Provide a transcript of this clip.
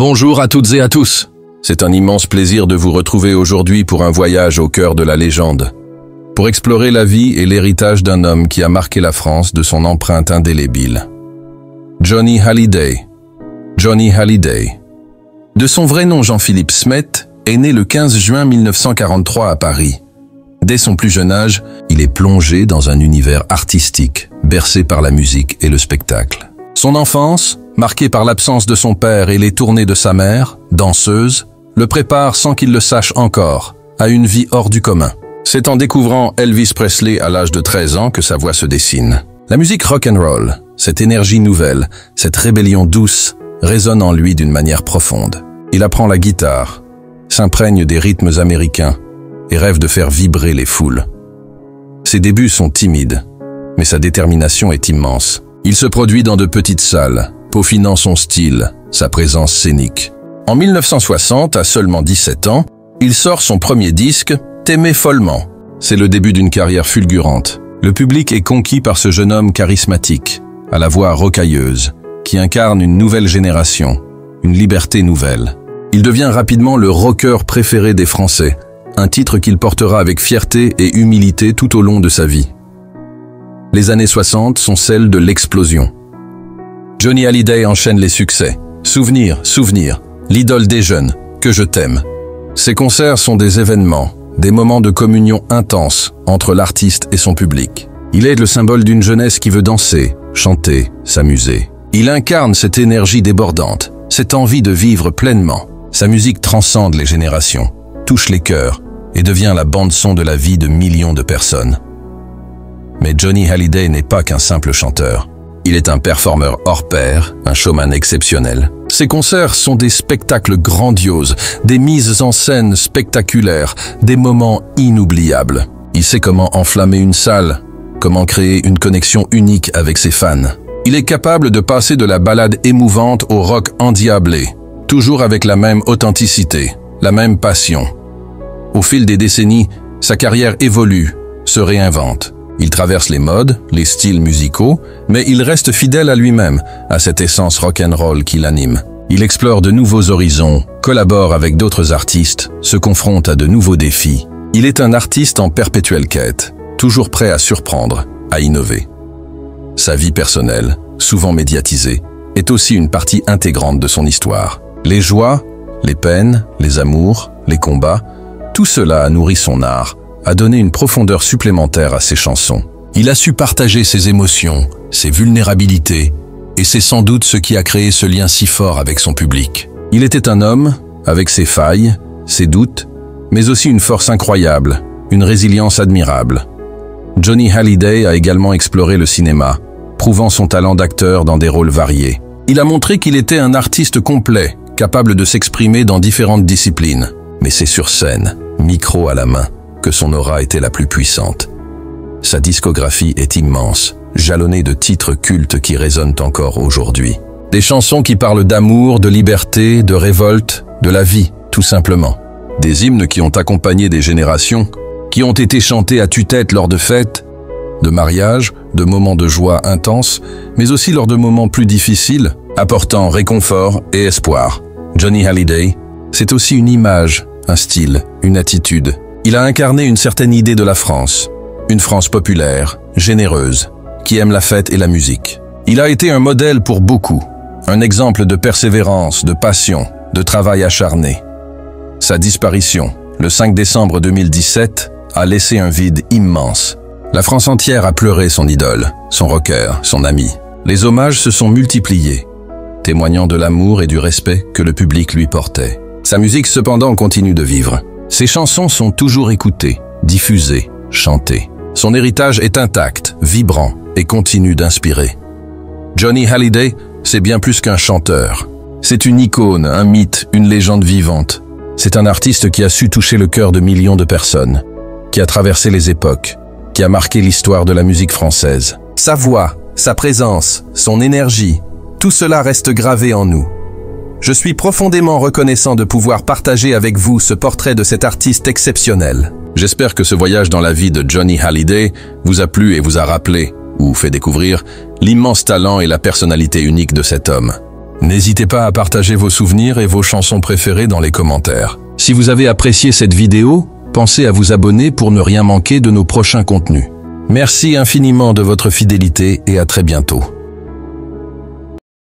Bonjour à toutes et à tous. C'est un immense plaisir de vous retrouver aujourd'hui pour un voyage au cœur de la légende. Pour explorer la vie et l'héritage d'un homme qui a marqué la France de son empreinte indélébile. Johnny Hallyday. Johnny Hallyday. De son vrai nom Jean-Philippe Smet, est né le 15 juin 1943 à Paris. Dès son plus jeune âge, il est plongé dans un univers artistique, bercé par la musique et le spectacle. Son enfance, marquée par l'absence de son père et les tournées de sa mère, danseuse, le prépare sans qu'il le sache encore, à une vie hors du commun. C'est en découvrant Elvis Presley à l'âge de 13 ans que sa voix se dessine. La musique rock'n'roll, cette énergie nouvelle, cette rébellion douce, résonne en lui d'une manière profonde. Il apprend la guitare, s'imprègne des rythmes américains et rêve de faire vibrer les foules. Ses débuts sont timides, mais sa détermination est immense. Il se produit dans de petites salles, peaufinant son style, sa présence scénique. En 1960, à seulement 17 ans, il sort son premier disque, T'aimer follement. C'est le début d'une carrière fulgurante. Le public est conquis par ce jeune homme charismatique, à la voix rocailleuse, qui incarne une nouvelle génération, une liberté nouvelle. Il devient rapidement le rocker préféré des Français, un titre qu'il portera avec fierté et humilité tout au long de sa vie. Les années 60 sont celles de l'explosion. Johnny Hallyday enchaîne les succès. Souvenir, souvenir, l'idole des jeunes, que je t'aime. Ses concerts sont des événements, des moments de communion intense entre l'artiste et son public. Il est le symbole d'une jeunesse qui veut danser, chanter, s'amuser. Il incarne cette énergie débordante, cette envie de vivre pleinement. Sa musique transcende les générations, touche les cœurs et devient la bande-son de la vie de millions de personnes. Mais Johnny Hallyday n'est pas qu'un simple chanteur. Il est un performeur hors pair, un showman exceptionnel. Ses concerts sont des spectacles grandioses, des mises en scène spectaculaires, des moments inoubliables. Il sait comment enflammer une salle, comment créer une connexion unique avec ses fans. Il est capable de passer de la ballade émouvante au rock endiablé, toujours avec la même authenticité, la même passion. Au fil des décennies, sa carrière évolue, se réinvente. Il traverse les modes, les styles musicaux, mais il reste fidèle à lui-même, à cette essence rock'n'roll qui l'anime. Il explore de nouveaux horizons, collabore avec d'autres artistes, se confronte à de nouveaux défis. Il est un artiste en perpétuelle quête, toujours prêt à surprendre, à innover. Sa vie personnelle, souvent médiatisée, est aussi une partie intégrante de son histoire. Les joies, les peines, les amours, les combats, tout cela a nourri son art, a donné une profondeur supplémentaire à ses chansons. Il a su partager ses émotions, ses vulnérabilités, et c'est sans doute ce qui a créé ce lien si fort avec son public. Il était un homme, avec ses failles, ses doutes, mais aussi une force incroyable, une résilience admirable. Johnny Hallyday a également exploré le cinéma, prouvant son talent d'acteur dans des rôles variés. Il a montré qu'il était un artiste complet, capable de s'exprimer dans différentes disciplines. Mais c'est sur scène, micro à la main, que son aura était la plus puissante. Sa discographie est immense, jalonnée de titres cultes qui résonnent encore aujourd'hui. Des chansons qui parlent d'amour, de liberté, de révolte, de la vie, tout simplement. Des hymnes qui ont accompagné des générations, qui ont été chantés à tue-tête lors de fêtes, de mariages, de moments de joie intenses, mais aussi lors de moments plus difficiles, apportant réconfort et espoir. Johnny Hallyday, c'est aussi une image, un style, une attitude. Il a incarné une certaine idée de la France, une France populaire, généreuse, qui aime la fête et la musique. Il a été un modèle pour beaucoup, un exemple de persévérance, de passion, de travail acharné. Sa disparition, le 5 décembre 2017, a laissé un vide immense. La France entière a pleuré son idole, son rocker, son ami. Les hommages se sont multipliés, témoignant de l'amour et du respect que le public lui portait. Sa musique cependant continue de vivre. Ses chansons sont toujours écoutées, diffusées, chantées. Son héritage est intact, vibrant et continue d'inspirer. Johnny Hallyday, c'est bien plus qu'un chanteur. C'est une icône, un mythe, une légende vivante. C'est un artiste qui a su toucher le cœur de millions de personnes, qui a traversé les époques, qui a marqué l'histoire de la musique française. Sa voix, sa présence, son énergie, tout cela reste gravé en nous. Je suis profondément reconnaissant de pouvoir partager avec vous ce portrait de cet artiste exceptionnel. J'espère que ce voyage dans la vie de Johnny Hallyday vous a plu et vous a rappelé, ou fait découvrir, l'immense talent et la personnalité unique de cet homme. N'hésitez pas à partager vos souvenirs et vos chansons préférées dans les commentaires. Si vous avez apprécié cette vidéo, pensez à vous abonner pour ne rien manquer de nos prochains contenus. Merci infiniment de votre fidélité et à très bientôt.